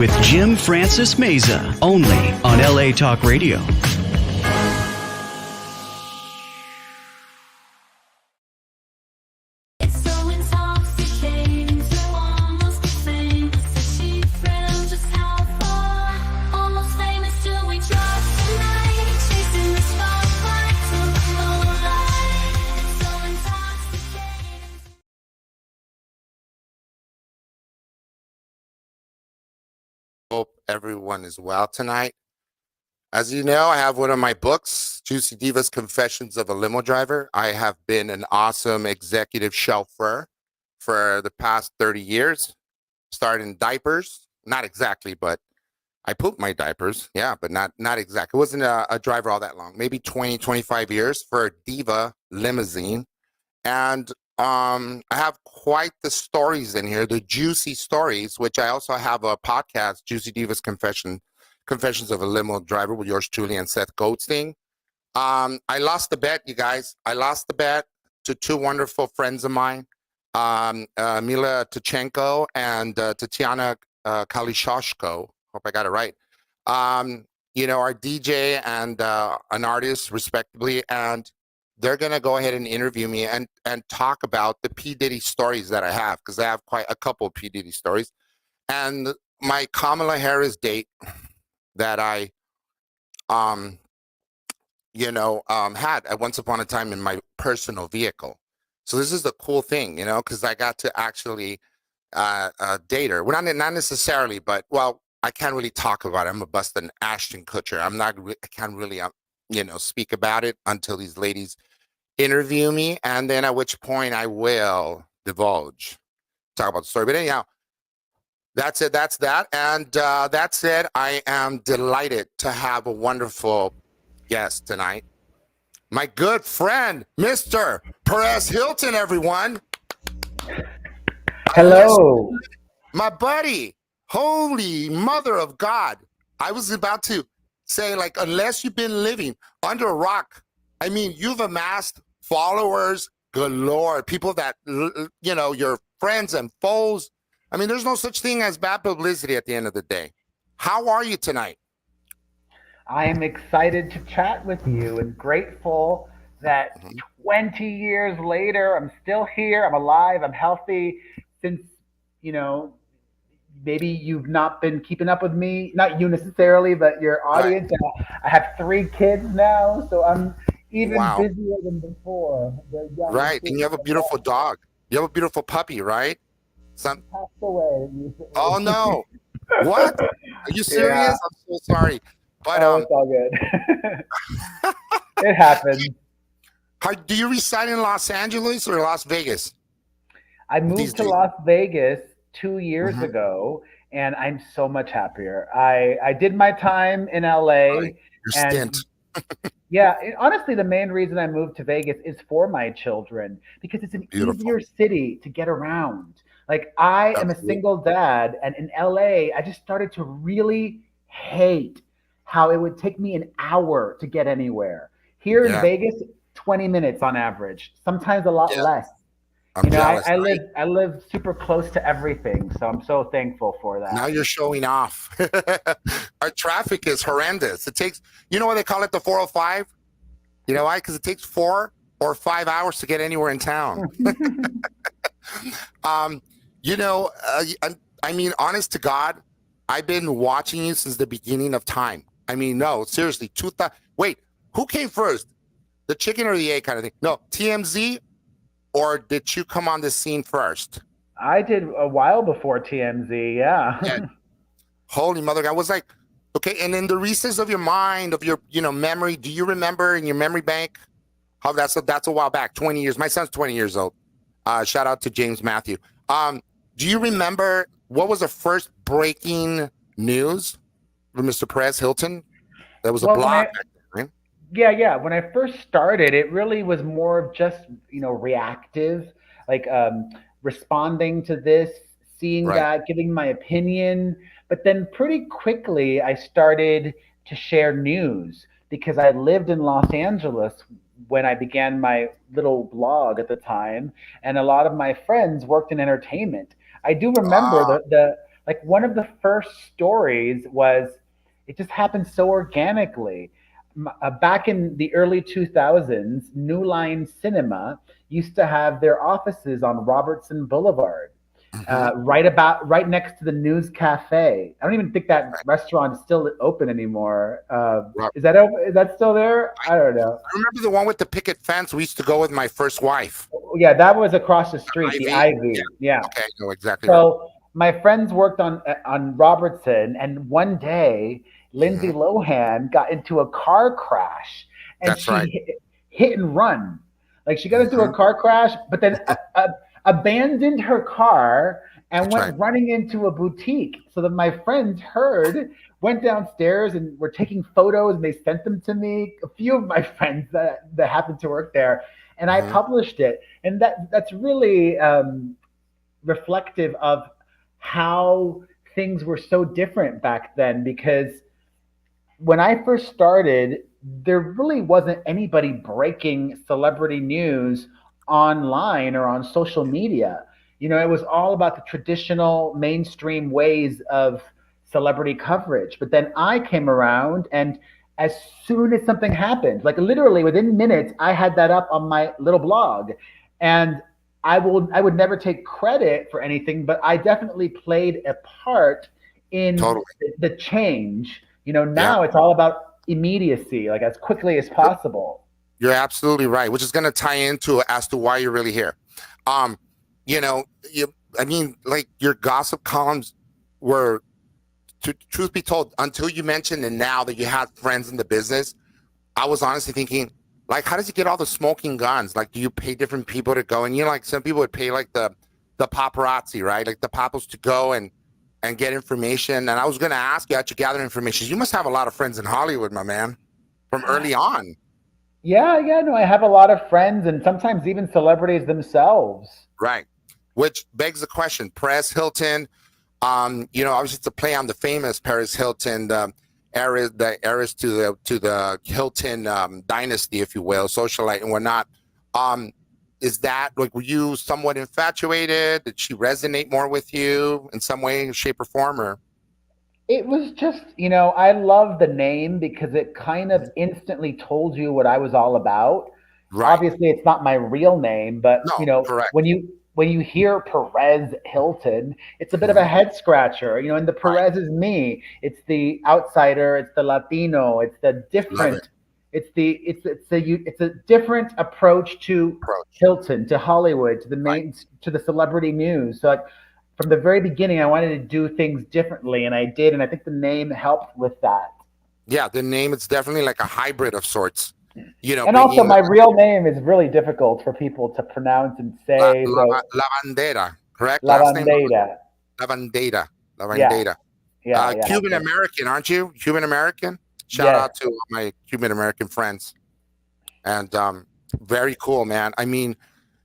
with Jim Francis Meza, only on LA Talk Radio. Hope everyone is well tonight. As you know, I have one of my books, Juicy Diva's Confessions of a Limo Driver. I have been an awesome executive chauffeur for the past 30 years. Started in diapers, not exactly, but I pooped my diapers. Yeah, but not exactly. It wasn't a driver all that long, maybe 20, 25 years for a Diva limousine. And I have quite the stories in here, the juicy stories, which I also have a podcast, Juicy Diva's Confessions of a Limo Driver with yours truly and Seth Goldstein. I lost the bet, you guys. I lost the bet to two wonderful friends of mine, Mila Tuchenko and Tatiana Kalishashko. Hope I got it right. Our DJ and an artist, respectively, and they're going to go ahead and interview me and talk about the P. Diddy stories that I have, because I have quite a couple of P. Diddy stories. And my Kamala Harris date that I, had at once upon a time in my personal vehicle. So this is the cool thing, because I got to actually date her. Well, not necessarily, but, well, I can't really talk about it. I'm a busted Ashton Kutcher. I can't really, speak about it until these ladies interview me, and then at which point I will divulge, talk about the story. But anyhow, that's it. That's that. And that said, I am delighted to have a wonderful guest tonight. My good friend, Mr. Perez Hilton, everyone. Hello. My buddy. Holy mother of God. I was about to say, unless you've been living under a rock, I mean, you've amassed followers galore, people that, your friends and foes. I mean, there's no such thing as bad publicity at the end of the day. How are you tonight? I am excited to chat with you and grateful that 20 years later, I'm still here. I'm alive. I'm healthy. Since, maybe you've not been keeping up with me, not you necessarily, but your audience. Right. I have 3 kids now, so I'm even busier than before. Right, and you have a beautiful dog. You have a beautiful puppy, right? Passed away. Oh, no. What? Are you serious? Yeah. I'm so sorry. But it's all good. It happens. Do you reside in Los Angeles or Las Vegas? I moved to Las Vegas 2 years ago, and I'm so much happier. I did my time in LA. Right. Your stint. Yeah, honestly, the main reason I moved to Vegas is for my children, because it's an easier city to get around. I am a single dad, and in LA, I just started to really hate how it would take me an hour to get anywhere. Here in Vegas, 20 minutes on average, sometimes a lot less. I live super close to everything, so I'm so thankful for that. Now you're showing off. Our traffic is horrendous. It takes, what they call it, the 405? You know why? Because it takes 4 or 5 hours to get anywhere in town. I mean, honest to God, I've been watching you since the beginning of time. I mean, no, seriously. Wait, who came first? The chicken or the egg kind of thing? No, TMZ? Or did you come on the scene first? I did a while before TMZ, yeah. Holy mother God. I was like, okay, and in the recess of your mind, of your, memory, do you remember in your memory bank how that's a while back, 20 years. My son's 20 years old. Shout out to James Matthew. Do you remember what was the first breaking news from Mr. Perez Hilton? There was a blog. Yeah. When I first started, it really was more of just, reactive, responding to this, seeing that, giving my opinion. But then pretty quickly, I started to share news because I lived in Los Angeles when I began my little blog at the time. And a lot of my friends worked in entertainment. I do remember Like one of the first stories was, it just happened so organically. Back in the early 2000s, New Line Cinema used to have their offices on Robertson Boulevard, Hmm. right next to the News Cafe. I don't even think that Right. restaurant is still open anymore. Right. Is that open? Is that still there? I don't know. I remember the one with the picket fence. We used to go with my first wife. Yeah, that was across the street, the Ivy. Yeah. Ivy. Yeah. Okay. No, exactly right. So my friends worked on Robertson, and one day Lindsay Hmm. Lohan got into a car crash, and That's right. she hit and run. Like she got into a Hmm. car crash, but then abandoned her car and That's right. went running into a boutique. So that my friends heard, went downstairs and were taking photos, and they sent them to me. A few of my friends that happened to work there, and I Hmm. published it. And that's really reflective of how things were so different back then, because when I first started, there really wasn't anybody breaking celebrity news online or on social media. It was all about the traditional mainstream ways of celebrity coverage. But then I came around, and as soon as something happened, like literally within minutes, I had that up on my little blog. And I would never take credit for anything, but I definitely played a part in Totally. the change. Yeah. Now it's all about immediacy, like as quickly as possible. You're absolutely right, which is going to tie into as to why you're really here. Um, I mean, like your gossip columns were, truth be told, until you mentioned and now that you had friends in the business, I was honestly thinking, like, how does he get all the smoking guns? Like, do you pay different people to go? And like some people would pay like the paparazzi, right? Like the paparazzi to go and get information. And I was going to ask you how you gather information. You must have a lot of friends in Hollywood, my man, from early on. Yeah, yeah, no, I have a lot of friends and sometimes even celebrities themselves. Right. Which begs the question, Perez Hilton, obviously it's a play on the famous Paris Hilton, the heiress to the Hilton dynasty, if you will, socialite and whatnot. Um, is that like, were you somewhat infatuated? Did she resonate more with you in some way, shape, or form? Or It was just, I love the name because it kind of instantly told you what I was all about. right? Obviously, it's not my real name, but No, correct. when you hear Perez Hilton, it's a bit of a Mhm. head scratcher. And the Right. Perez is me. It's the outsider. It's the Latino. It's the Love it. different. It's a different approach to Approach. Hilton, to Hollywood, Right. to the celebrity news. So like, from the very beginning, I wanted to do things differently, and I did, and I think the name helped with that. Yeah, the name is definitely like a hybrid of sorts. And also, Bringing my real name is really difficult for people to pronounce and say. So, La Bandera, correct? Last name Lavandera. La Bandera. La Yeah, Bandera. yeah, yeah. Cuban American, aren't you? Cuban American. Shout Yes. out to my Cuban American friends, and very cool, man. I mean,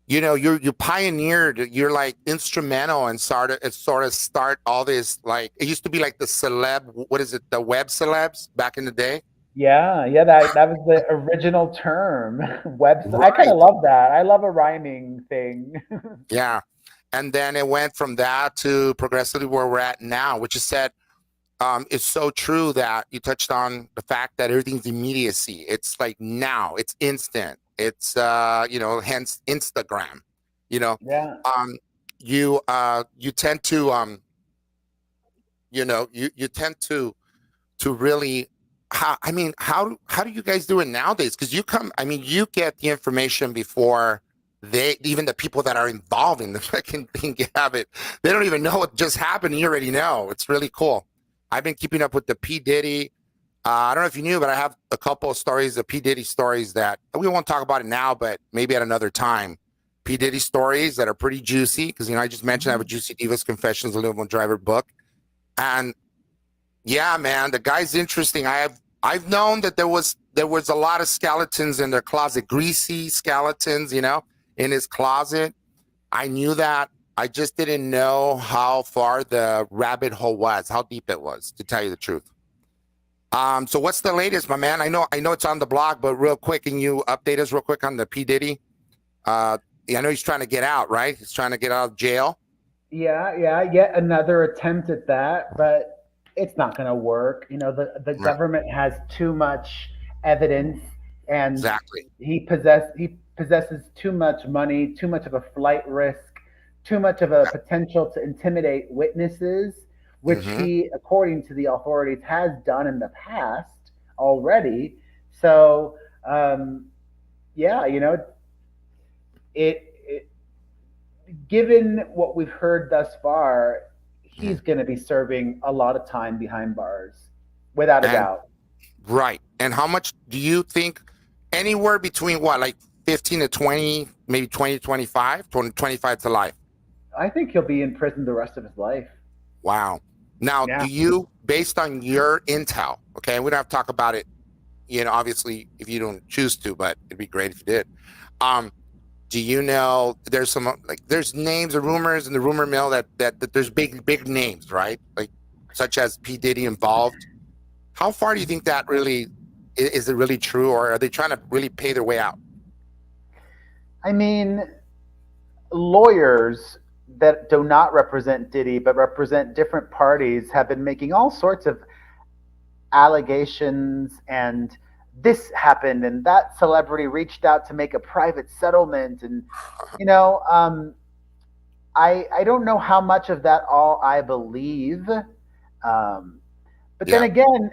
you pioneered. You're like instrumental and sort of start all this. Like it used to be like the celeb. What is it? The web celebs back in the day. Yeah, yeah. That was the original term. Website. I kind Right. of love that. I love a rhyming thing. Yeah. And then it went from that to progressively where we're at now, which is said, it's so true that you touched on the fact that everything's immediacy. It's like now, it's instant. It's hence Instagram. You know, Yeah. um, you tend to you tend to really how do you guys do it nowadays? Because you get the information before even the people that are involved in the fucking thing have it. They don't even know what just happened. And you already know. It's really cool. I've been keeping up with the P Diddy. I don't know if you knew, but I have a couple of stories, the P Diddy stories that we won't talk about it now, but maybe at another time. P Diddy stories that are pretty juicy because I just mentioned I have a Juicy Divas Confessions, a Limo Driver book, and yeah, man, the guy's interesting. I've known that there was a lot of skeletons in their closet, greasy skeletons, in his closet. I knew that. I just didn't know how far the rabbit hole was, how deep it was, to tell you the truth. So what's the latest, my man? I know it's on the blog, but real quick, can you update us real quick on the P Diddy? I know he's trying to get out, right? He's trying to get out of jail. Yeah, yet another attempt at that, but it's not going to work. The Right. government has too much evidence, and Exactly. he possesses too much money, too much of a flight risk, too much of a potential to intimidate witnesses, which Mm-hmm. he, according to the authorities, has done in the past already. So, yeah, it given what we've heard thus far, Mm-hmm. he's going to be serving a lot of time behind bars, without a And doubt. right. And how much do you think? Anywhere between what, like 15 to 20, maybe 20 to 25, 20, 25 to life. I think he'll be in prison the rest of his life. Wow. Now, Yeah. do you, based on your intel, okay, we don't have to talk about it, obviously if you don't choose to, but it'd be great if you did. Um, do you know there's some like there's names or rumors in the rumor mill that there's big names, right? Like such as P. Diddy involved. How far do you think that really is it really true, or are they trying to really pay their way out? I mean, lawyers that do not represent Diddy but represent different parties have been making all sorts of allegations, and this happened and that celebrity reached out to make a private settlement, and you know um, I don't know how much of that all I believe. Um, but then Yeah. again,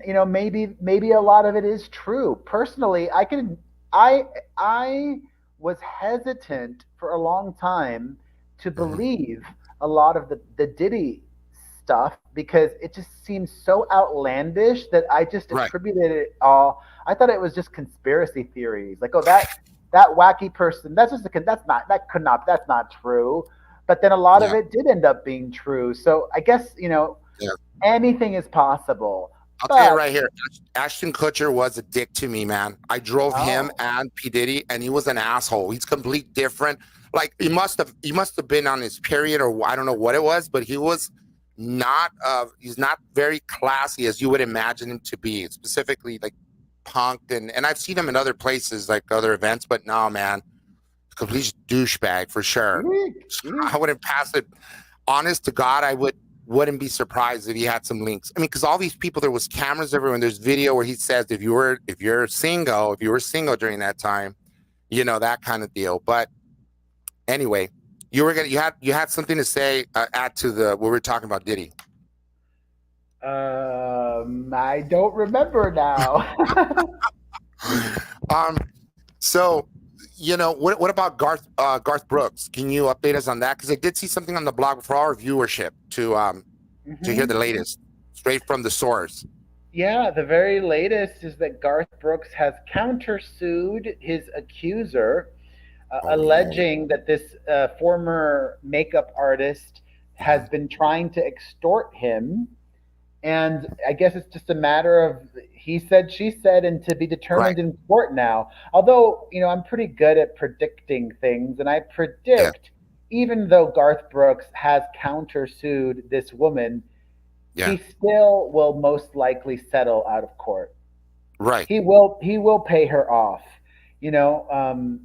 maybe a lot of it is true. Personally, I was hesitant for a long time to Hmm. believe a lot of the Diddy stuff because it just seems so outlandish that I just Right. attributed it all. I thought it was just conspiracy theories, like, oh, that wacky person. That's not true. But then a lot of Yeah. it did end up being true. So I guess Yeah. anything is possible. I'll tell you But right here, Ashton Kutcher was a dick to me, man. I drove him oh, and P Diddy, and he was an asshole. He's complete different. Like he must have been on his period, or I don't know what it was, but he's not very classy as you would imagine him to be. Specifically, like punked, and I've seen him in other places, like other events, but no, man, complete douchebag for sure. eek, eek. I wouldn't pass it. Honest to God, I wouldn't be surprised if he had some links. I mean, because all these people, there was cameras everywhere. And there's video where he says if you were single during that time, that kind of deal. But anyway, you had something to say, add to the what we were talking about, Diddy. I don't remember now. um, so what about Garth Brooks? Can you update us on that? Because I did see something on the blog for our viewership to hear the Hmm. latest straight from the source. Yeah, the very latest is that Garth Brooks has countersued his accuser, Oh no. alleging that this former makeup artist has Mhm. been trying to extort him. And I guess it's just a matter of he said, she said, and to be Right. determined in court now. Although, I'm pretty good at predicting things, and I Yeah. predict, even though Garth Brooks has countersued this woman, Yeah. he still will most likely settle out of court. Right. He will pay her off,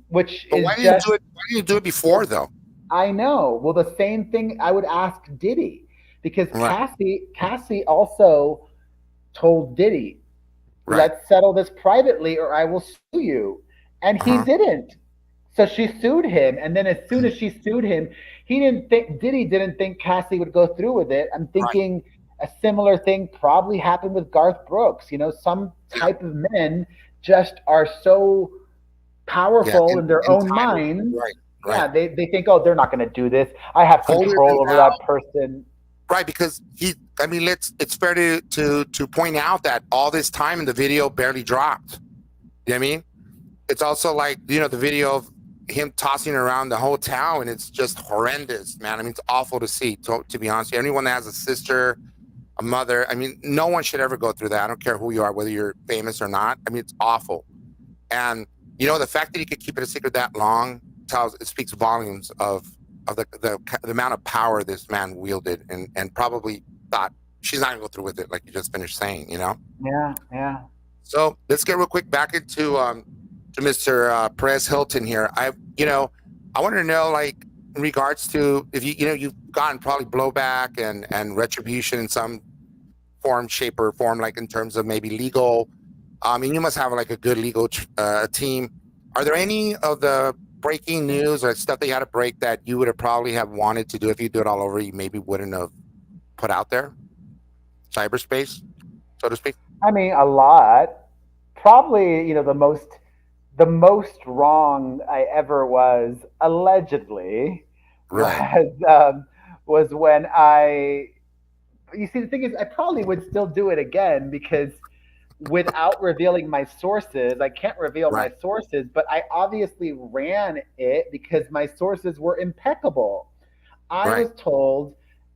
which But is why didn't you just do it? Why didn't you do it before though? I know. Well, the same thing I would ask Diddy, because Right. Cassie also told Diddy, Right. let's settle this privately or I will sue you. And he Uh-huh. didn't. So she sued him. And then as soon as she sued him, Diddy didn't think Cassie would go through with it. I'm Right. thinking a similar thing probably happened with Garth Brooks. Some Yeah. type of men just are so Yeah. powerful in their own Entitled. minds. Right. Yeah, Right. they think, oh, they're not going to do this. I have Holier control than over thou. that person. Right. Because I mean, it's fair to point out that all this time in the video barely dropped. You know what I mean? It's also like, the video of him tossing around the whole town, and it's just horrendous, man. I mean, it's awful to see, to be honest. Anyone that has a sister, a mother, I mean, no one should ever go through that. I don't care who you are, whether you're famous or not. I mean, it's awful. And the fact that he could keep it a secret that long it speaks volumes of the amount of power this man wielded, and probably thought she's not gonna go through with it, like you just finished saying. Yeah, yeah. So let's get real quick back into to Mr. Perez Hilton here. I wanted to know, like, in regards to if you've gotten probably blowback and retribution in some form, shape, or form, like in terms of maybe legal. I mean, you must have like a good legal team. Are there any of the breaking news or stuff that you had to break that you would have probably have wanted to do if you do it all over? You maybe wouldn't have put out there, cyberspace, so to speak. I mean, a lot. Probably, the most wrong I ever was allegedly Right, was when I. You see, the thing is, I probably would still do it again because without revealing my sources, I can't reveal my right, sources, but I obviously ran it because my sources were impeccable. I right, was told,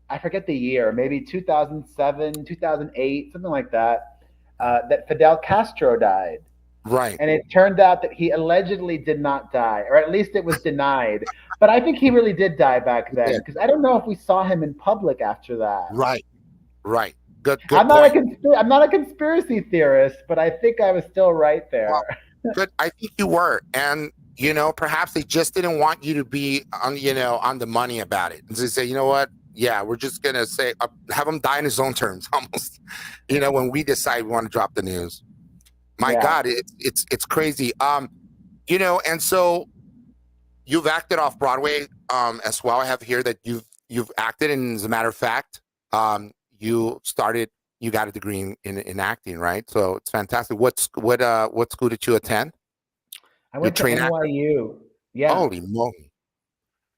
I forget the year, maybe 2007, 2008, something like that, that Fidel Castro died. right. And it turned out that he allegedly did not die, or at least it was denied. But I think he really did die back then Yeah, because I don't know if we saw him in public after that. right, right. Good I'm not a point. I'm not a conspiracy theorist, but I think I was still right Well, there. good. I think you were, and perhaps they just didn't want you to be on, on the money about it. And they say, you know what? Yeah, we're just gonna say, have him die in his own terms, almost. When we decide we want to drop the news. My Yeah. God, it's crazy. And so you've acted off Broadway, as well. I have here that you've acted, and as a matter of fact, you started. You got a degree in acting, right? So it's fantastic. What school did you attend? I You went to train actor? NYU. Yeah. Holy moly!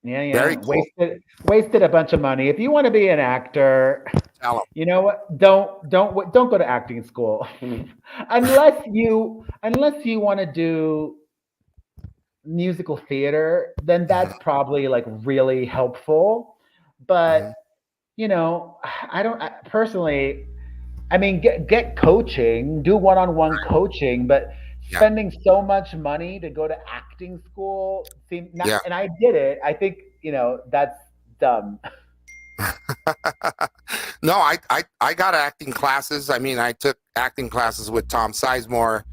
Yeah, Very yeah. cool. Wasted a bunch of money. If you want to be an actor, Tell 'em. you know what? Don't go to acting school. Unless you want to do musical theater, then Mhm, that's probably like really helpful. But, mhm. I don't personally, I mean, get coaching, do one-on-one coaching, but Yeah, spending so much money to go to acting school seem not, yeah. and I did it. I think, that's dumb. No, I got acting classes. I mean, I took acting classes with Tom Sizemore,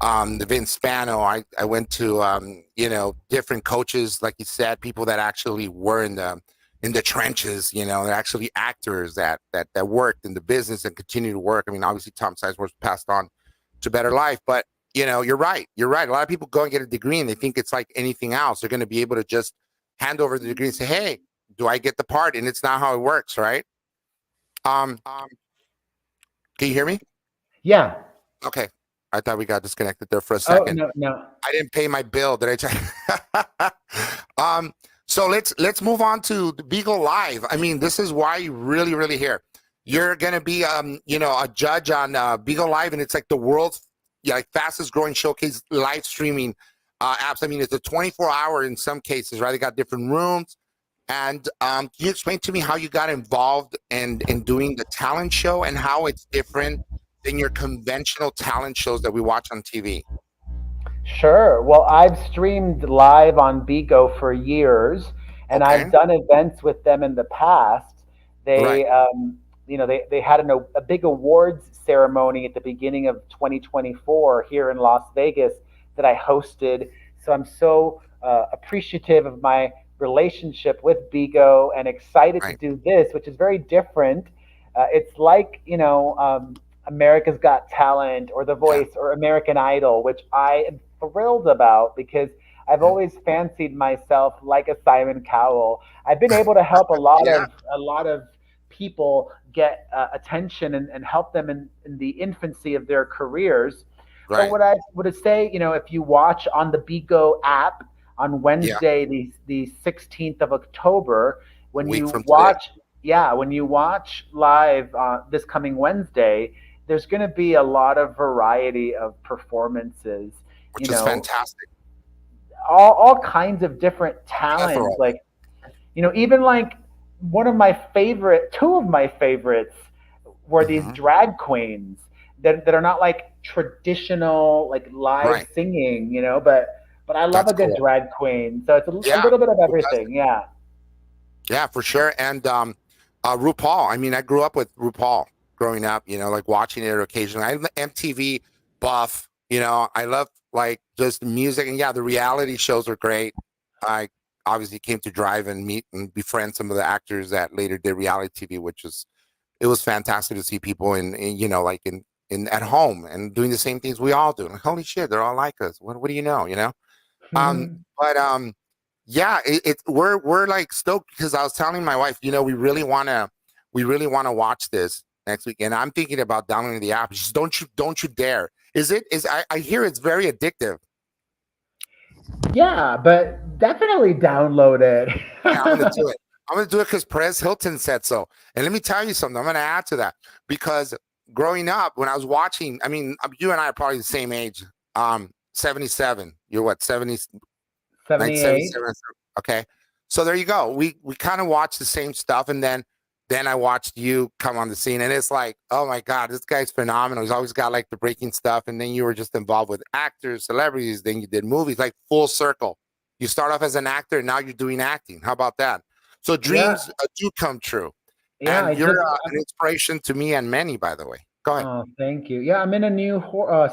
the Vince Spano. I went to different coaches, like you said, people that actually were in the trenches. They're actually actors that worked in the business and continue to work. I mean, obviously Tom Sizemore's passed on to better life, but you're right. You're right. A lot of people go and get a degree and they think it's like anything else. They're going to be able to just hand over the degree and say, "Hey, do I get the part?" And it's not how it works, right? Um, can you hear me? Yeah. Okay. I thought we got disconnected there for a Oh, second. no, no. I didn't pay my bill. Did I try? So let's move on to the Beagle Live. I mean, this is why you really, really here. You're gonna be a judge on Beagle Live, and it's like the world's like fastest growing showcase live streaming apps. I mean, it's a 24-hour in some cases, right? They got different rooms. And can you explain to me how you got involved in doing the talent show and how it's different than your conventional talent shows that we watch on TV? Sure. Well, I've streamed live on Bigo for years, and I've Okay. done events with them in the past. Right. They had a big awards ceremony at the beginning of 2024 here in Las Vegas that I hosted. So I'm so appreciative of my relationship with Bigo and excited to Right. do this, which is very different. It's like, America's Got Talent or The Yeah. Voice or American Idol, which I am thrilled about because I've Mhm. always fancied myself like a Simon Cowell. I've been able to help a lot Yeah. of a lot of people get attention and help them in the infancy of their careers. But Right. what I would say, if you watch on the Bigo app on Yeah. Wednesday, the 16th of October, A when week you from today, watch, yeah, when you watch live this coming Wednesday, there's going to be a lot of variety of performances. You which is know, fantastic. all kinds of different Plethora. talents. Like, even like two of my favorites were these Hmm. drag queens that are not like traditional like live Right. singing, but I love That's a good cool. drag queen. So it's a Yeah. little bit of Who doesn't? everything. Yeah. Yeah, for sure. And RuPaul. I mean, I grew up with RuPaul growing up. Like watching it occasionally. I'm an MTV buff. I love like just music, and yeah, the reality shows are great. I obviously came to drive and meet and befriend some of the actors that later did reality TV, it was fantastic to see people like in at home and doing the same things we all do. Like, holy shit, they're all like us. What do you know? But yeah, we're like stoked because I was telling my wife, we really wanna watch this next week, and I'm thinking about downloading the app. Just don't you dare. I hear it's very addictive. Yeah, but definitely download it. Yeah, I'm gonna do it. I'm gonna do it because Perez Hilton said so. And let me tell you something. I'm gonna add to that because growing up, when I was watching, I mean, you and I are probably the same age. 77. You're what, 70, 78. 1977? Okay. So there you go. We kind of watched the same stuff, and then I watched you come on the scene, and it's like, oh my God, this guy's phenomenal. He's always got like the breaking stuff, and then you were just involved with actors, celebrities, then you did movies, like full circle. You start off as an actor, and now you're doing acting. How about that? So Yeah, dreams do come true, yeah. and you're an inspiration to me and many, by the way. Go ahead. Oh, thank you. Yeah, I'm in a new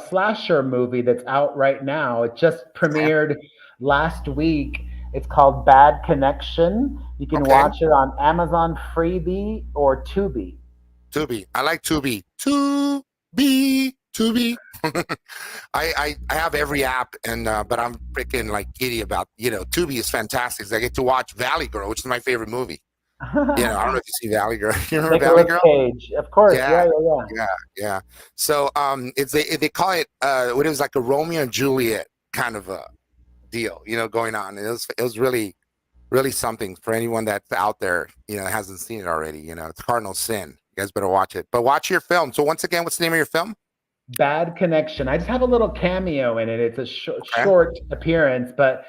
slasher movie that's out right now. It just Okay. premiered last week. It's called Bad Connection. You can Okay. watch it on Amazon Freebie or Tubi. Tubi. I like Tubi. Tubi. I have every app, and but I'm freaking like giddy about Tubi is fantastic. I get to watch Valley Girl, which is my favorite movie. I don't know if you see Valley Girl. You remember Valley Nicolas Girl? Cage, of course. Yeah, Yeah, yeah, yeah. yeah. So they call it what it was like a Romeo and Juliet kind of a deal, going on. It was really something for anyone that's out there, hasn't seen it already. It's cardinal sin. You guys better watch it. But watch your film. So once again, what's the name of your film? Bad Connection. I just have a little cameo in it. It's a Okay. short appearance, but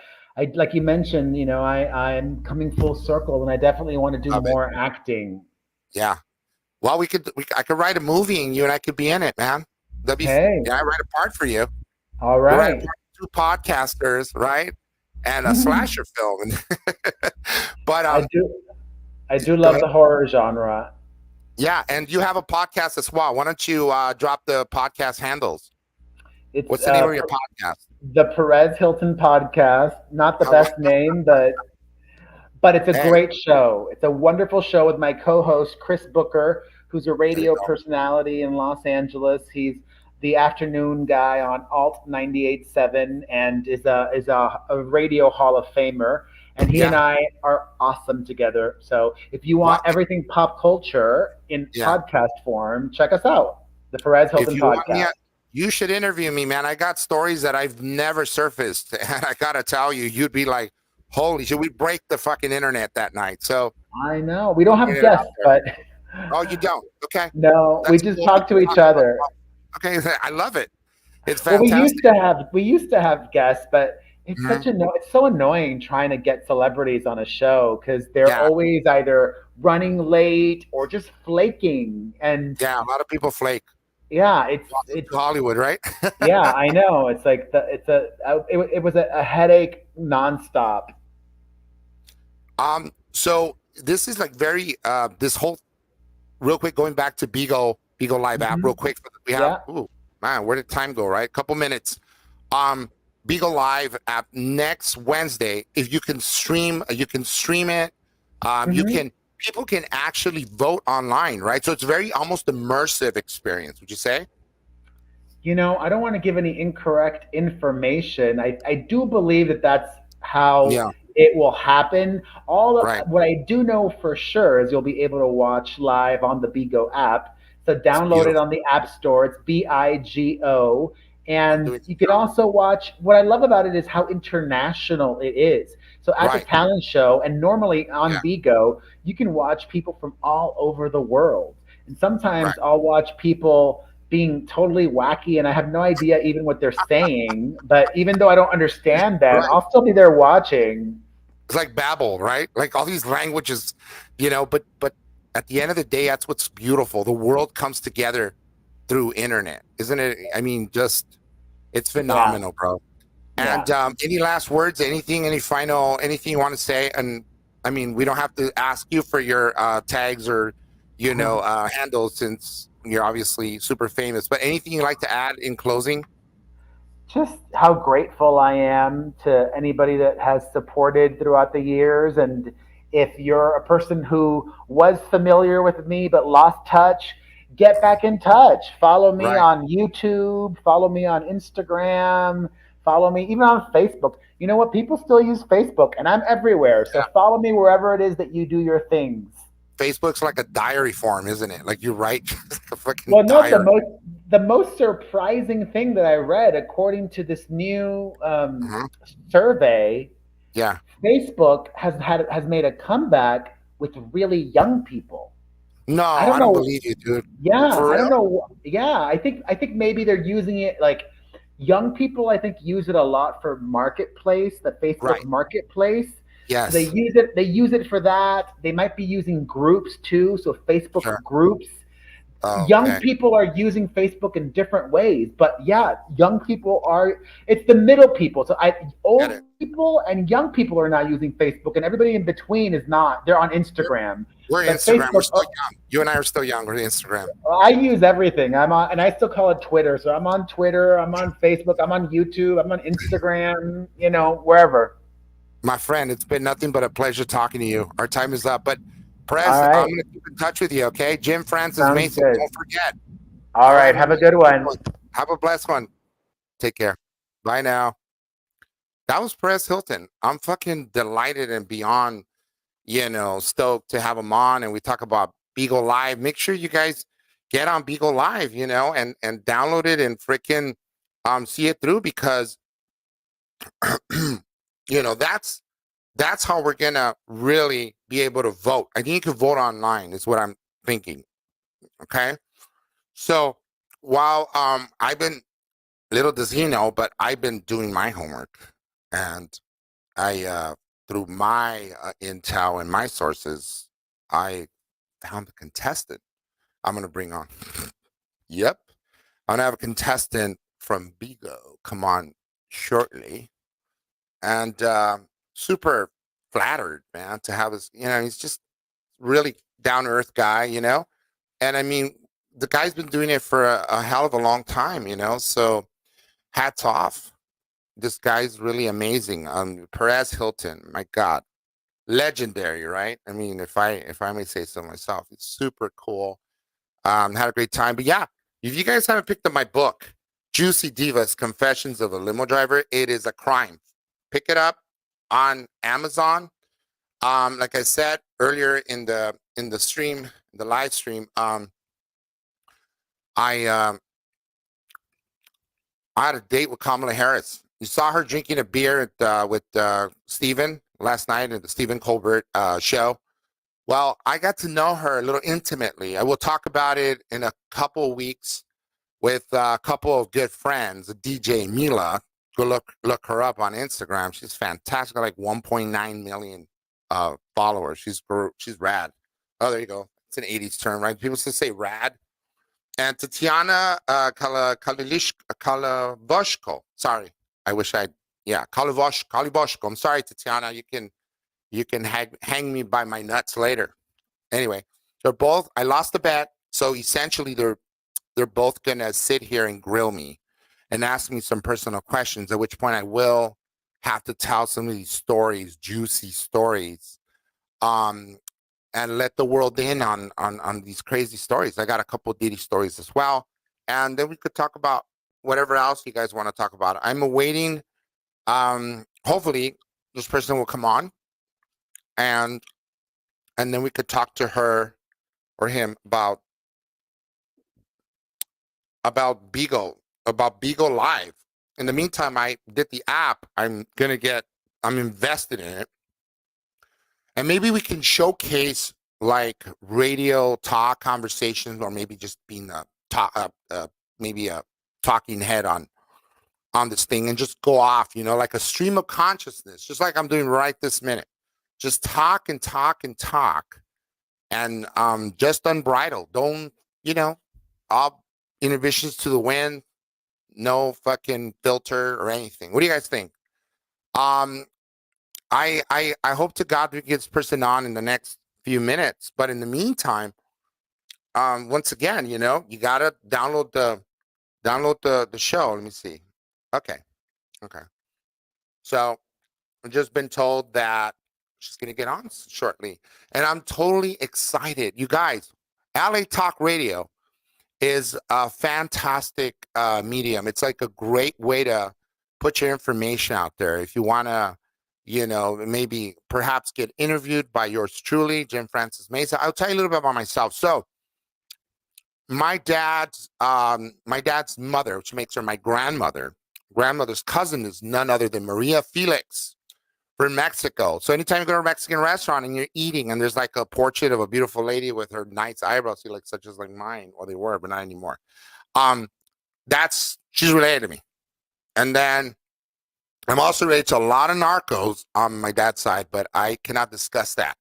like you mentioned, I'm coming full circle, and I definitely want to do Love it. more acting. Yeah. Well, I could write a movie and you and I could be in it, man. Hey, Yeah, I write a part for you. all You write a right. part for two podcasters, right? And a slasher film. But I do. I do go love ahead. the horror genre. Yeah, and you have a podcast as well. Why don't you drop the podcast handles? It's What's the name of your podcast? the Perez Hilton podcast. Not the All right. best name, but it's a Hey, great show. It's a wonderful show with my co-host Chris Booker, who's a there you radio go. personality in Los Angeles. He's the afternoon guy on Alt 98.7 and is a radio Hall of Famer. And he and Yeah. I are awesome together. So if you want Well, everything pop culture in yeah. podcast form, check us out. The Perez If Hilton you want me, podcast. you should interview me, man. I got stories that I've never surfaced, and I gotta tell you, you'd be like, "Holy shit!" We break the fucking internet that night. So I know. We don't get have it out guests, there. but Oh, you don't? Okay, no, we that's just cool. talk to each other. Okay, I love it. It's Well, fantastic. we used to have guests, but Mhm. it's so annoying trying to get celebrities on a show because they're Yeah, always either running late or just flaking. And yeah. A lot of people flake. yeah, Welcome it's to Hollywood, right? yeah, I know. It's like it was a headache nonstop. So this is like very this whole real quick going back to Beagle Live app real Mhm. quick. We have Yeah. ooh man, where did time go? Right, couple minutes. Um, Beagle Live app next Wednesday. If you can stream it. You Hmm. can people can actually vote online, right? So it's very almost immersive experience. Would you say? I don't want to give any incorrect information. I do believe that that's how Yeah, it will happen. right. What I do know for sure is you'll be able to watch live on the Bigo app. So It's download it beautiful. on the App Store. It's Bigo. I'm And doing you can also watch, what I love about it is how international it is. So at the right. talent show, and normally on Yeah, Bigo, you can watch people from all over the world. And right. sometimes I'll watch people being totally wacky and I have no idea even what they're saying. But even though I don't understand them, Right. I'll still be there watching. It's like Babel, right? Like all these languages, but at the end of the day, that's what's beautiful. The world comes together through internet, isn't it? I mean, just it's Yeah, phenomenal, bro. yeah. And any last words? Anything? Anything you want to say? And I mean, we don't have to ask you for your tags or handles since you're obviously super famous. But anything you'd like to add in closing? just how grateful I am to anybody that has supported throughout the years. And if you're a person who was familiar with me but lost touch, get back in touch. Follow me Right. on YouTube, follow me on Instagram, follow me even on Facebook. You know what? People still use Facebook, and I'm everywhere. So Yeah. follow me wherever it is that you do your things. Facebook's like a diary form, isn't it? Like you write a fucking Well, no, diary. the most surprising thing that I read, according to this new Mhm. survey, Yeah. Facebook has made a comeback with really young people. No, I don't I don't know. believe you, dude. Yeah, For I don't real? know. Yeah, I think maybe they're using it like young people. I think use it a lot for marketplace, the Facebook Right. marketplace. So they Yes. use it. They use it for that. They might be using groups too. So Sure. Facebook groups. Young Okay. people are using Facebook in different ways, but yeah, young people are. It's the middle people. So Get old it. people and young people are not using Facebook, and everybody in between is not. They're on We're, Instagram, we're but Instagram. We're Facebook. still young. You and I are still young. We're Instagram. I use everything. I'm on, and I still call it Twitter. So I'm on Twitter. I'm on Facebook. I'm on YouTube. I'm on Instagram. Wherever. My friend, it's been nothing but a pleasure talking to you. Our time is up. But All Perez, I'm right, going to keep in touch with you, okay? Jim Francis sounds Mason. good. Don't forget. All All right, right, my have a man. good one. Have a blessed one. Take care. Bye now. That was Perez Hilton. I'm fucking delighted and beyond, stoked to have him on. And we talk about Beagle Live. Make sure you guys get on Beagle Live, and download it and freaking see it through because that's how we're gonna really be able to vote. I think you can vote online, is what I'm thinking. Okay. So while I've been little does he know, but I've been doing my homework and I through my intel and my sources, I found a contestant I'm gonna bring on. Yep. I'm gonna have a contestant from Bigo come on shortly. And super flattered, man, to have his, he's just really down to earth guy, and I mean, the guy's been doing it for a hell of a long time, so hats off. This guy's really amazing. Perez Hilton, my God, legendary, right? I mean, if I may say so myself, it's super cool. Had a great time. But yeah, if you guys haven't picked up my book, Juicy Divas: Confessions of a Limo Driver, it is a crime. Pick it up on Amazon. Like I said earlier in the stream, the live stream, I I had a date with Kamala Harris. You saw her drinking a beer with Stephen last night at the Stephen Colbert show. Well, I got to know her a little intimately. I will talk about it in a couple of weeks with a couple of good friends. DJ Mila, go look her up on Instagram. She's fantastic, like 1.9 million followers. She's rad. Oh, there you go. It's an 80s term, right? People still say rad. And Tatiana Kalavoshko. Sorry, I wish I'd Kalivoshko. I'm sorry, Tatiana. You can hang me by my nuts later. Anyway, they're both. I lost the bet, so essentially they're both gonna sit here and grill me and ask me some personal questions. At which point I will have to tell some of these stories, juicy stories, um, and let the world in on these crazy stories. I got a couple of Diddy stories as well, and then we could talk about whatever else you guys want to talk about. I'm awaiting. Hopefully, this person will come on, and then we could talk to her or him about Beagle Live. In the meantime, I did the app. I'm invested in it. And maybe we can showcase like radio talk conversations or maybe just being maybe a talking head on this thing and just go off, like a stream of consciousness, just like I'm doing right this minute. Just talk and talk and talk and just unbridled. Don't, all inhibitions to the wind, no fucking filter or anything. What do you guys think? Um, I hope to God we get this person on in the next few minutes. But in the meantime, once again, you gotta download the show. Let me see. Okay. Okay. So I've just been told that she's going to get on shortly. And I'm totally excited. You guys, LA Talk Radio is a fantastic medium. It's like a great way to put your information out there. If you want to, maybe perhaps get interviewed by yours truly, Jim Francis Meza. I'll tell you a little bit about myself. So my dad's mother, which makes her my grandmother's cousin is none other than Maria Felix from Mexico. So anytime you go to a Mexican restaurant and you're eating and there's like a portrait of a beautiful lady with her nice eyebrows, such as like mine, or they were, but not anymore. Um, she's related to me. And then I'm also related to a lot of narcos on my dad's side, but I cannot discuss that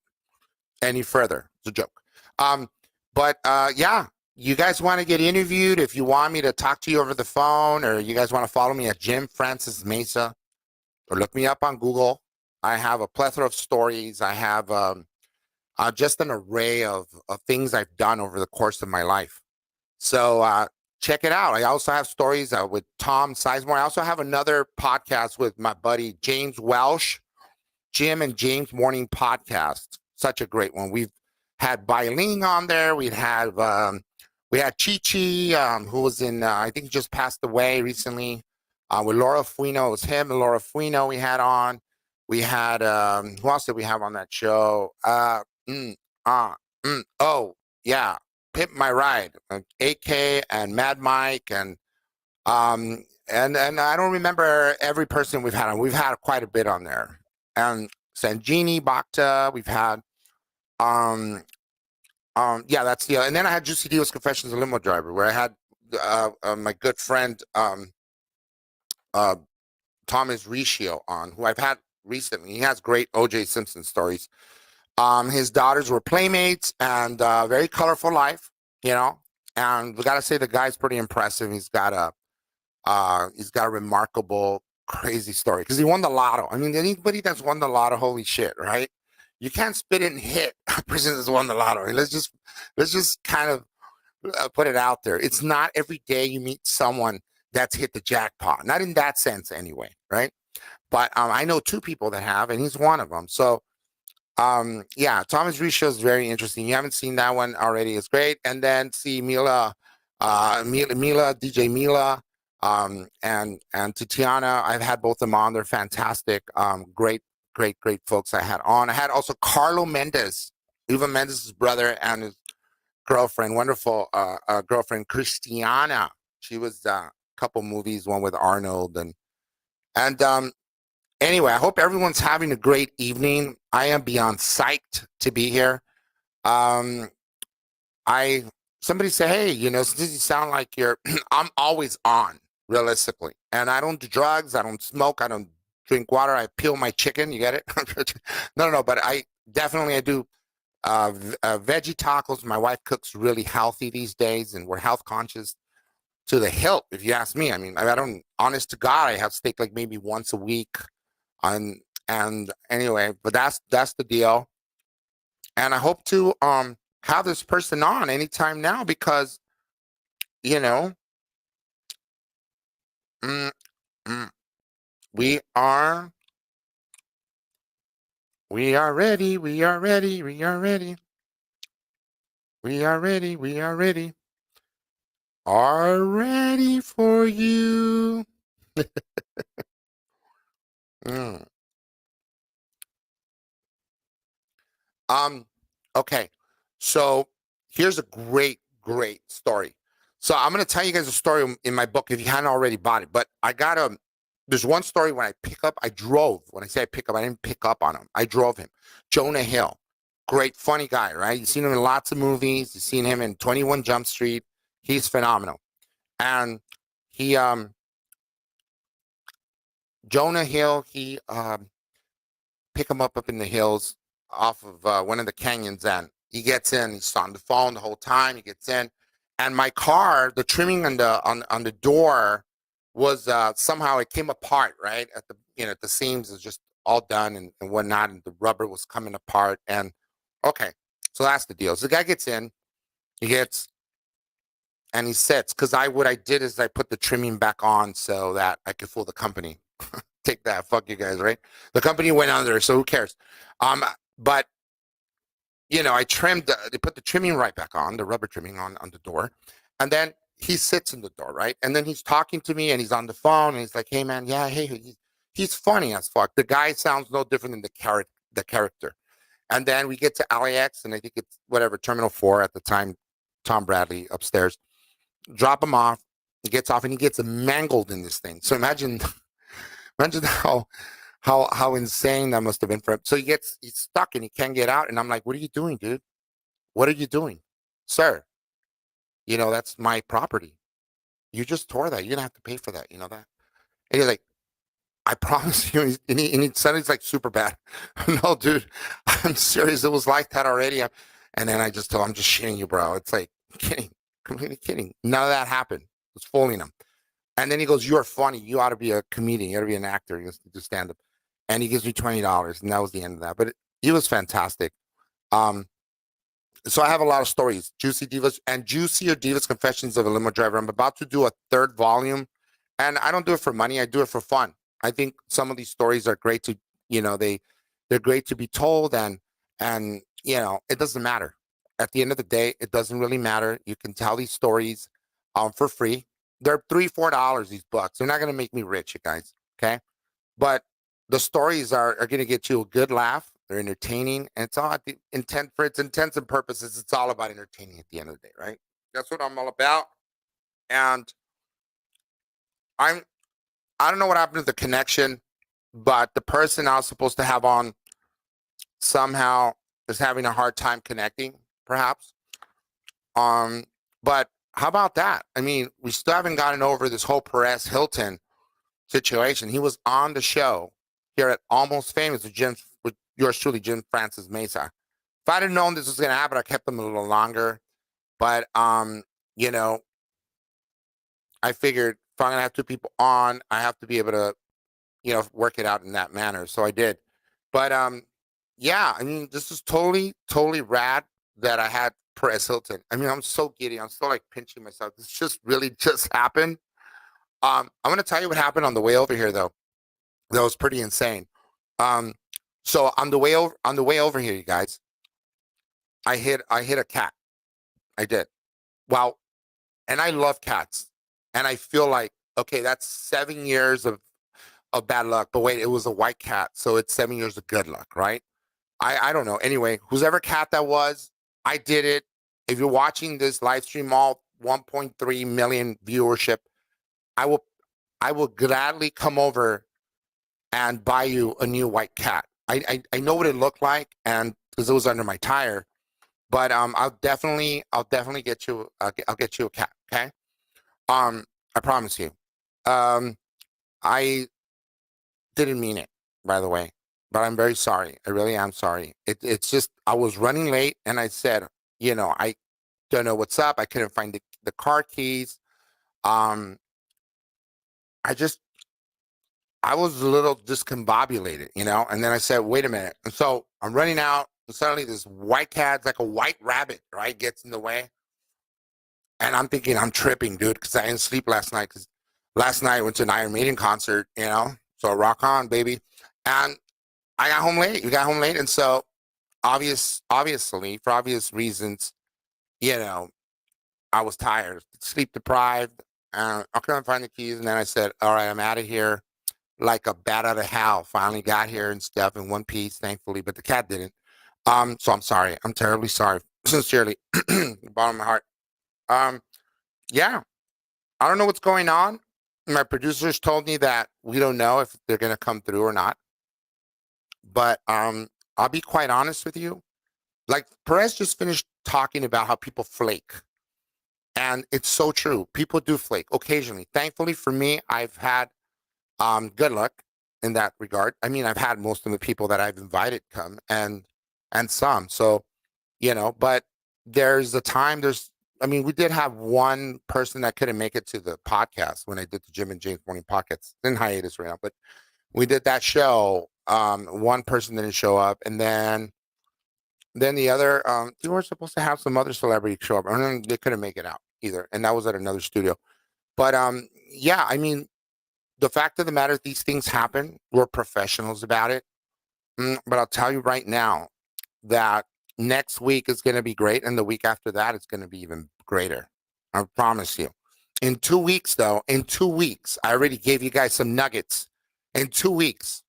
any further. It's a joke. But yeah, you guys want to get interviewed? If you want me to talk to you over the phone, or you guys want to follow me at Jim Francis Meza, or look me up on Google. I have a plethora of stories. I have just an array of things I've done over the course of my life. So check it out. I also have stories with Tom Sizemore. I also have another podcast with my buddy James Welsh, Jim and James Morning Podcast. Such a great one. We've had Bailing on there. We had Chi Chi, who was in, I think he just passed away recently. With Laura Fuino, it was him and Laura Fuino we had on. We had, who else did we have on that show? Oh, yeah, Pimp My Ride, AK and Mad Mike, and I don't remember every person we've had on. We've had quite a bit on there. And Sanjini Bhakta, we've had, yeah, that's the, and then I had Juicy Dio's Confessions of a Limo Driver, where I had my good friend, Thomas Riccio on, who I've had recently. He has great O.J. Simpson stories. His daughters were playmates, and very colorful life, And we got to say the guy's pretty impressive. He's got a remarkable, crazy story because he won the lotto. I mean, anybody that's won the lotto, holy shit, right? You can't spit it and hit a person that's won the lotto. Let's just kind of put it out there. It's not every day you meet someone that's hit the jackpot. Not in that sense, anyway, right? But I know two people that have, and he's one of them. So, yeah, Thomas Riccio is very interesting. You haven't seen that one already. It's great. And then see Mila, DJ Mila, and Tatiana. I've had both of them on. They're fantastic. Great folks I had on. I had also Carlo Mendez, Eva Mendez's brother, and his girlfriend, wonderful girlfriend, Christiana. She was a couple movies, one with Arnold. And anyway, I hope everyone's having a great evening. I am beyond psyched to be here. Somebody say, hey, since you sound like you're, I'm always on, realistically. And I don't do drugs. I don't smoke. I don't drink water. I peel my chicken. You get it? No. But I do veggie tacos. My wife cooks really healthy these days, and we're health conscious to the hilt, if you ask me. I mean, I don't, honest to God, I have steak like maybe once a week. And anyway, but that's the deal. And I hope to have this person on anytime now because, we are ready. We are ready. We are ready. We are ready. We are ready. Are ready for you. Mm. Okay. So here's a great story. So I'm going to tell you guys a story in my book if you hadn't already bought it. But there's one story when I drove. When I say I pick up, I didn't pick up on him. I drove him. Jonah Hill. Great, funny guy, right? You've seen him in lots of movies. You've seen him in 21 Jump Street. He's phenomenal. And Jonah Hill, he pick him up in the hills off of one of the canyons, and he gets in. He's on the phone the whole time. He gets in, and my car, the trimming on the door was somehow it came apart. Right at the seams is just all done and whatnot, and the rubber was coming apart. And okay, so that's the deal. So the guy gets in. He gets and he sits because what I did is I put the trimming back on so that I could fool the company. Take that, fuck you guys, right? The company went under, so who cares? But I trimmed. They put the trimming right back on, the rubber trimming on the door, and then he sits in the door, right? And then he's talking to me, and he's on the phone, and he's like, "Hey, man, yeah, hey." He's funny as fuck. The guy sounds no different than the character. And then we get to LAX, and I think it's whatever Terminal 4 at the time. Tom Bradley upstairs. Drop him off. He gets off, and he gets mangled in this thing. So imagine how insane that must have been for him. So he's stuck and he can't get out. And I'm like, "What are you doing, dude? What are you doing, sir? That's my property. You just tore that. You're gonna have to pay for that. You know that?" And he's like, "I promise you." And he sounded like super bad. "No, dude, I'm serious. It was like that already." And then I just told him, "I'm just shitting you, bro. It's like kidding, completely kidding. None of that happened. I was fooling him." And then he goes, "You're funny. You ought to be a comedian. You ought to be an actor. You do stand up." And he gives me $20, and that was the end of that. But he was fantastic. So I have a lot of stories. Juicy Divas and Juicier Divas Confessions of a Limo Driver. I'm about to do a third volume, and I don't do it for money. I do it for fun. I think some of these stories are great to, they're great to be told, and it doesn't matter. At the end of the day, it doesn't really matter. You can tell these stories for free. They're $3-4 these books. They're not going to make me rich, you guys. Okay. But the stories are going to get you a good laugh. They're entertaining. And it's all at the intent for its intents and purposes. It's all about entertaining at the end of the day, right? That's what I'm all about. And I don't know what happened to the connection, but the person I was supposed to have on somehow is having a hard time connecting, perhaps. But how about that? I mean, we still haven't gotten over this whole Perez Hilton situation. He was on the show here at Almost Famous with yours truly, Jim Francis Meza. If I'd have known this was going to happen, I kept him a little longer. But I figured if I'm going to have two people on, I have to be able to, work it out in that manner. So I did. But yeah, I mean, this is totally, totally rad that I had Perez Hilton. I mean, I'm so giddy. I'm still like pinching myself. This just really just happened. I'm going to tell you what happened on the way over here, though. That was pretty insane. So on the way over here, you guys, I hit a cat. I did. Wow. And I love cats. And I feel like, okay, that's 7 years of bad luck. But wait, it was a white cat. So it's 7 years of good luck, right? I don't know. Anyway, whoever cat that was, I did it. If you're watching this live stream, all 1.3 million viewership, I will gladly come over and buy you a new white cat. I know what it looked like, and because it was under my tire, but I'll definitely get you I'll get you a cat. Okay, I promise you. I didn't mean it, by the way, but I'm very sorry. I really am sorry. It's just I was running late, and I said, I don't know what's up. I couldn't find the car keys. I was a little discombobulated, and then I said, wait a minute. And so I'm running out, and suddenly this white cat, like a white rabbit, right, gets in the way. And I'm thinking I'm tripping, dude, because I didn't sleep last night. Because last night I went to an Iron Maiden concert, so rock on, baby. And I got home late. We got home late. And so obviously, for obvious reasons, I was tired, sleep deprived. I couldn't find the keys. And then I said, all right, I'm out of here. Like a bat out of hell. Finally got here and stuff in one piece, thankfully, but the cat didn't. So I'm sorry. I'm terribly sorry. Sincerely, bottom of my heart. Yeah, I don't know what's going on. My producers told me that we don't know if they're going to come through or not. But I'll be quite honest with you. Like Perez just finished talking about how people flake. And it's so true. People do flake occasionally. Thankfully for me, I've had good luck in that regard. I mean, I've had most of the people that I've invited come and some. So, but there's a time we did have one person that couldn't make it to the podcast when I did the Jim and James Morning Pockets in hiatus right now, but we did that show. One person didn't show up, and then the other, we were supposed to have some other celebrity show up, and then they couldn't make it out. either, and that was at another studio. But yeah, I mean, the fact of the matter is these things happen. We're professionals about it. But I'll tell you right now that next week is going to be great, and the week after that it's going to be even greater. I promise you. In 2 weeks, though, I already gave you guys some nuggets. In 2 weeks,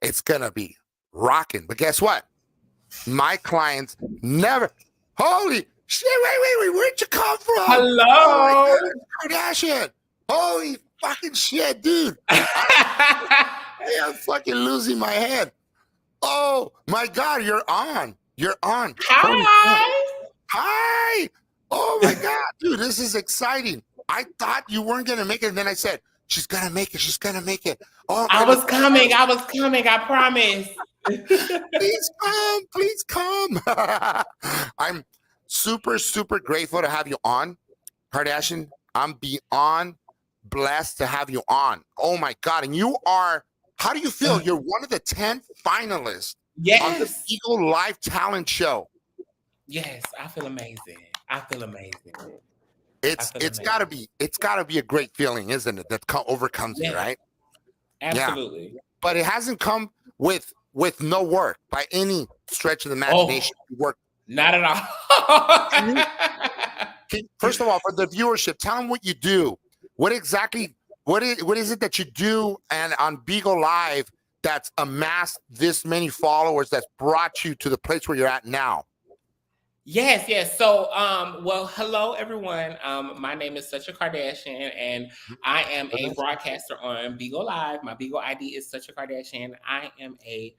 it's going to be rocking. But guess what? My clients never. Holy shit! Wait! Where'd you come from? Hello, oh Kardashian. Holy fucking shit, dude! I'm fucking losing my head. Oh my God, you're on. Hi. Oh my God, dude, this is exciting. I thought you weren't gonna make it, and then I said, "She's gonna make it. She's gonna make it." Oh, I was coming. I promise. Please come. I'm super grateful to have you on, Kardashian. I'm beyond blessed to have you on. Oh my God. And you are, how do you feel? You're one of the 10 finalists on the Eagle Live Talent Show. Yes, I feel amazing. It's gotta be a great feeling, isn't it? That overcomes you, right? Absolutely. Yeah. But it hasn't come with no work by any stretch of the imagination. Work. Not at all. First of all, for the viewership, tell them what you do. What is it that you do and on Beagle Live that's amassed this many followers that's brought you to the place where you're at now? Yes. So, well, hello everyone. My name is Such a Kardashian, and I am a broadcaster on Beagle Live. My Beagle ID is Such a Kardashian. I am a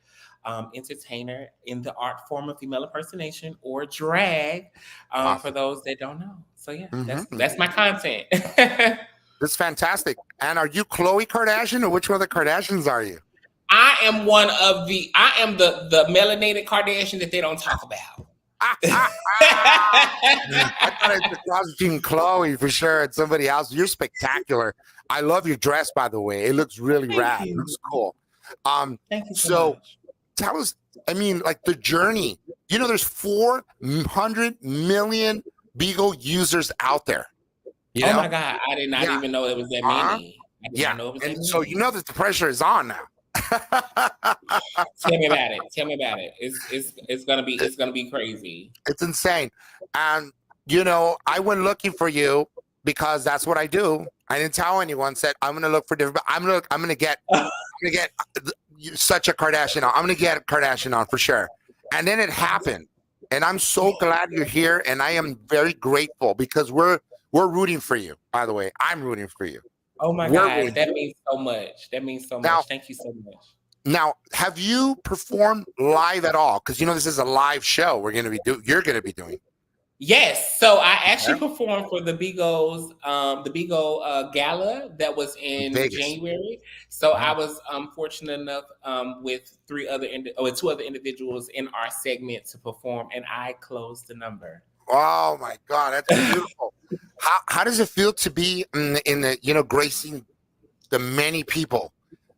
entertainer in the art form of female impersonation or drag. Awesome. For those that don't know. So yeah, that's my content. That's fantastic. And are you Khloe Kardashian, or which one of the Kardashians are you? I am the melanated Kardashian that they don't talk about. I thought it's a cross between Khloe for sure and somebody else. You're spectacular. I love your dress, by the way. It looks really rad. It looks cool. Thank you so much. Tell us, I mean, like the journey. You know, there's 400 million Beagle users out there. You know? My God, I did not even know it was that many. So you know that the pressure is on now. Tell me about it. It's gonna be crazy. It's insane. And you know, I went looking for you because that's what I do. I didn't tell anyone. Said I'm gonna look for different. But I'm gonna get Such a Kardashian on. I'm gonna get a Kardashian on for sure. And then it happened. And I'm so glad you're here. And I am very grateful because we're rooting for you. By the way, I'm rooting for you. Oh my God, that means so much. Now, thank you so much. Now, have you performed live at all? Because you know this is a live show. You're going to be doing. Yes, so I actually performed for the Beagle Gala that was in January. So I was fortunate enough with two other individuals in our segment to perform, and I closed the number. Oh my God, that's beautiful. How does it feel to be in the gracing the many people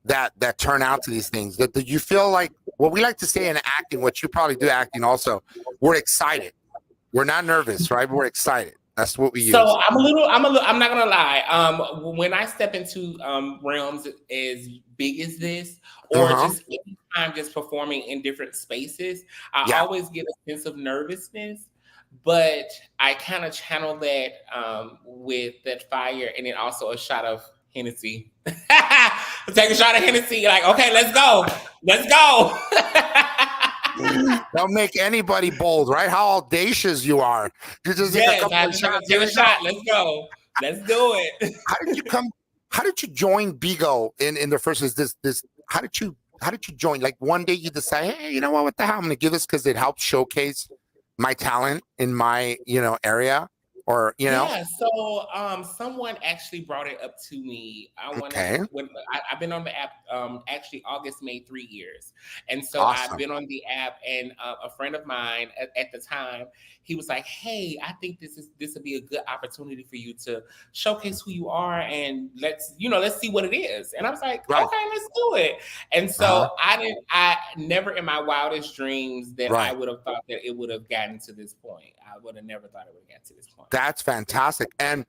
that turn out to these things? That you feel like what we like to say in acting, what you probably do acting also, we're excited. We're not nervous, right? We're excited. That's what we use. So I'm not gonna lie. When I step into realms as big as this, or just anytime just performing in different spaces, I always get a sense of nervousness. But I kind of channel that with that fire, and then also a shot of Hennessy. Take a shot of Hennessy, like, okay, let's go. Don't make anybody bold, right? How audacious you are. You just take a couple of shots. Take a shot. Let's go. Let's do it. How did you join Beagle in the first? How did you join? Like one day you decide, hey, you know what the hell? I'm going to give this because it helps showcase my talent in my area, or Yeah, so someone actually brought it up to me. I've been on the app actually August made 3 years, and so I've been on the app, and a friend of mine at the time, he was like, hey, I think this would be a good opportunity for you to showcase who you are, and let's see what it is. And I was like, okay, let's do it. And so I never in my wildest dreams that I would have thought that it would have gotten to this point. I would have never thought it would have gotten to this point. That's fantastic. And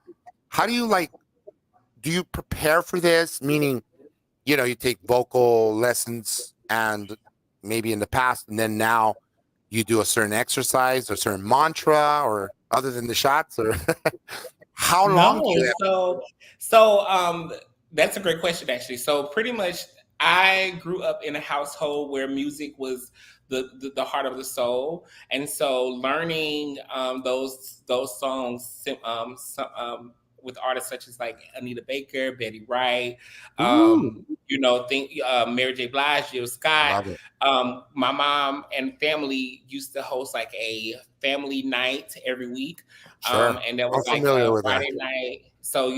how do you do you prepare for this? Meaning, you take vocal lessons and maybe in the past, and then now you do a certain exercise or certain mantra or other than the shots, or how long do you have? That's a great question, actually. So pretty much I grew up in a household where music was the heart of the soul, and so learning those songs with artists such as like Anita Baker, Betty Wright, think Mary J. Blige, Jill Scott. My mom and family used to host like a family night every week, and that was like a Friday night. So,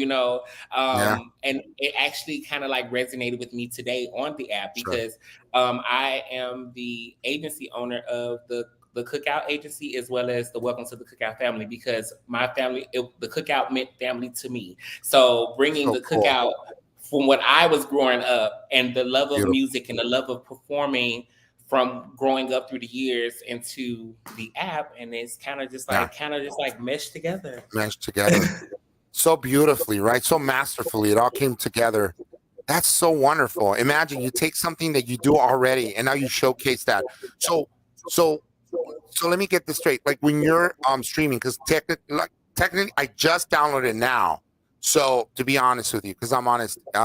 and it actually kind of like resonated with me today on the app because I am the agency owner of the Cookout agency as well as the Welcome to the Cookout family, because my family, the Cookout meant family to me. So bringing the Cookout from what I was growing up and the love of music and the love of performing from growing up through the years into the app, and it's kind of just like meshed together. So beautifully, right? So masterfully, it all came together. That's so wonderful. Imagine you take something that you do already, and now you showcase that. So let me get this straight. Like when you're streaming, because technically, I just downloaded it now. So to be honest with you, because I'm honest, but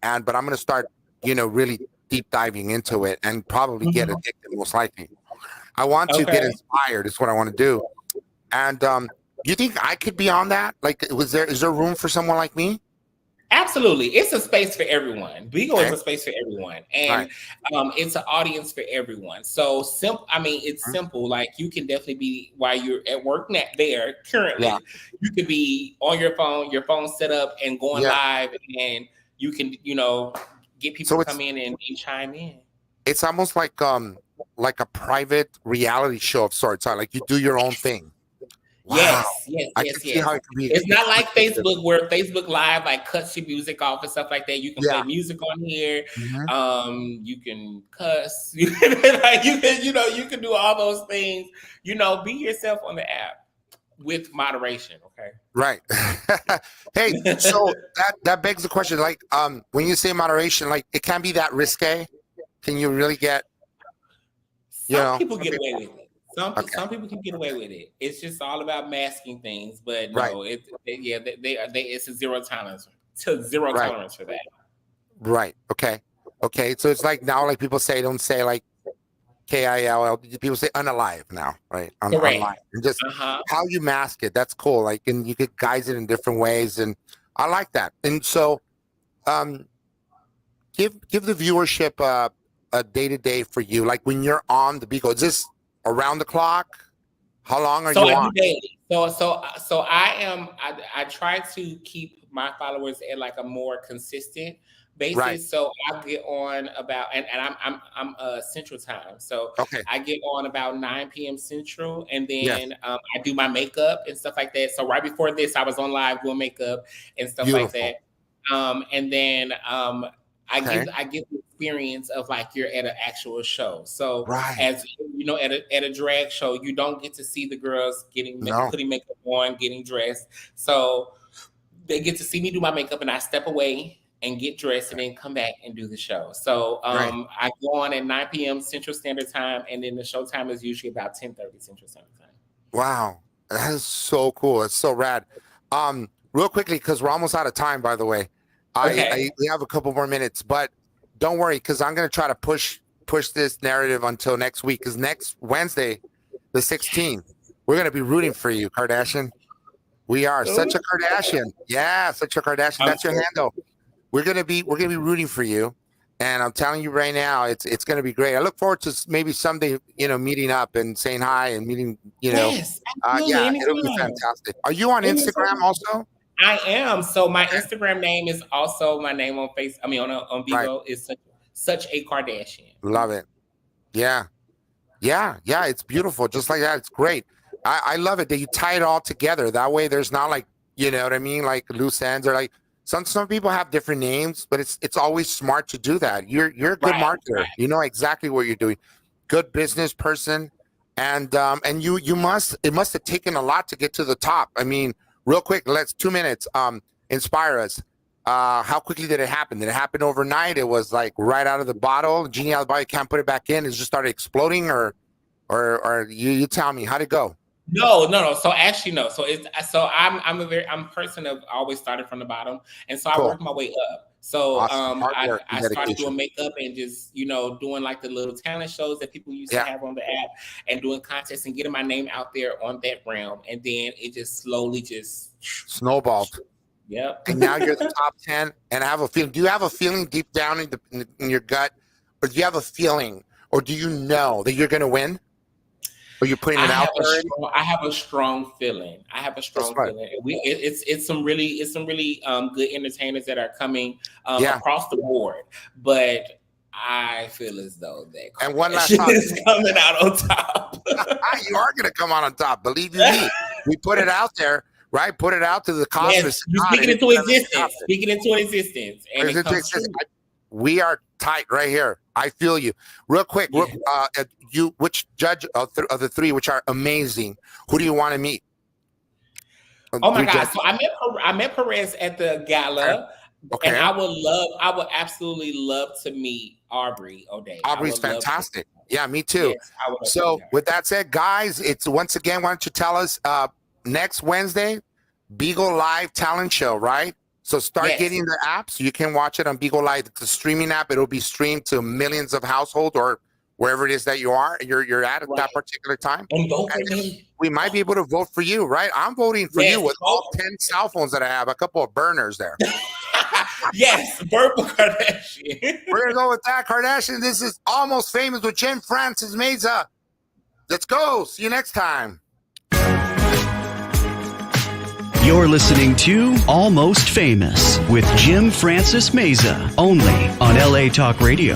I'm going to start, really deep diving into it and probably get addicted, most likely. I want to get inspired. Is what I want to do, and you think I could be on that? Like, is there room for someone like me? Absolutely. It's a space for everyone. Bigo is a space for everyone. And it's an audience for everyone. So simple. I mean, it's simple. Like you can definitely be, while you're at work there currently, you could be on your phone set up and going live, and you can, get people to come in and chime in. It's almost like a private reality show of sorts. Like you do your own thing. Wow. Yes. See how it could be. It's not like Facebook, where Facebook Live like cuts your music off and stuff like that. You can play music on here. You can cuss. You can do all those things. Be yourself on the app with moderation. Okay. Right. Hey, so that begs the question. Like, when you say moderation, like it can be that risque. Can you really get? Some people get away with it. Some people can get away with it. It's just all about masking things, but no, it's a zero tolerance for that. Right. Okay. So it's like now, like people don't say like KILL. People say unalive now, right? Unalive. And just how you mask it. That's cool. Like, and you could guise it in different ways, and I like that. And so, give the viewership a day-to-day for you. Like when you're on the Bigo, is this around the clock? How long are you on? Daily. So I try to keep my followers at like a more consistent basis. Right. So I get on about, and I'm Central Time. So I get on about 9 p.m. Central, and then I do my makeup and stuff like that. So right before this, I was on live doing makeup and stuff like that. And then I give the experience of like you're at an actual show. So as at a drag show, you don't get to see the girls putting makeup on, getting dressed. So they get to see me do my makeup, and I step away and get dressed and then come back and do the show. So I go on at 9 p.m. Central Standard Time, and then the show time is usually about 10:30 Central Standard Time. Wow. That is so cool. It's so rad. Real quickly, because we're almost out of time, by the way. We have a couple more minutes, but don't worry, because I'm going to try to push this narrative until next week, because next Wednesday, the 16th, we're going to be rooting for you, Kardashian. We are such a Kardashian. Yeah, such a Kardashian. That's your handle. We're going to be rooting for you. And I'm telling you right now, it's going to be great. I look forward to maybe someday, meeting up and saying hi and meeting, Yes, it'll be fantastic. Are you on Instagram also? I am. So my Instagram name is also my name on Facebook. I mean, on Bigo is such a Kardashian. Love it. Yeah. It's beautiful. Just like that. It's great. I love it that you tie it all together. That way there's not like, you know what I mean? Like loose ends, or like some people have different names, but it's always smart to do that. You're a good marketer. You know exactly what you're doing. Good business person. and it must have taken a lot to get to the top. I mean, real quick, let's 2 minutes. Inspire us. How quickly did it happen? Did it happen overnight? It was like right out of the bottle. Genie out of the bottle. You can't put it back in. It just started exploding, or you tell me how'd it go? No. So actually, no. So I'm a person of always started from the bottom, and so I worked my way up. So awesome. I started doing makeup and just doing like the little talent shows that people used to have on the app, and doing contests and getting my name out there on that realm, and then it just slowly just snowballed. Yep. And now you're the top 10. And I have a feeling. Do you have a feeling deep down in your gut, or do you have a feeling, or do you know that you're going to win? Are you putting it out there? I have a strong feeling. Feeling. It's some really good entertainers that are coming across the board, but I feel as though that and one last time is coming out on top. You are going to come out on top. Believe you me. We put it out there. Right, put it out to the cosmos. Yes, speaking into existence. Speaking into existence, and it comes true. We are tight right here. I feel you. Real quick, which judge of the three, which are amazing, who do you want to meet? Oh my God! So I met Perez at the gala, and I would absolutely love to meet Aubrey O'Day. Aubrey's fantastic. Yeah, me too. Yes, so with that said, guys, it's once again. Why don't you tell us? Next Wednesday, Beagle Live talent show, right? So start getting the app so you can watch it on Beagle Live. It's a streaming app. It'll be streamed to millions of households or wherever it is that you're at that particular time. And vote for me. We might be able to vote for you, right? I'm voting for you with all 10 cell phones that I have, a couple of burners there. Yes, Purple Kardashian. We're going to go with that, Kardashian. This is Almost Famous with Jim Francis Meza. Let's go. See you next time. You're listening to Almost Famous with Jim Francis Meza, only on LA Talk Radio.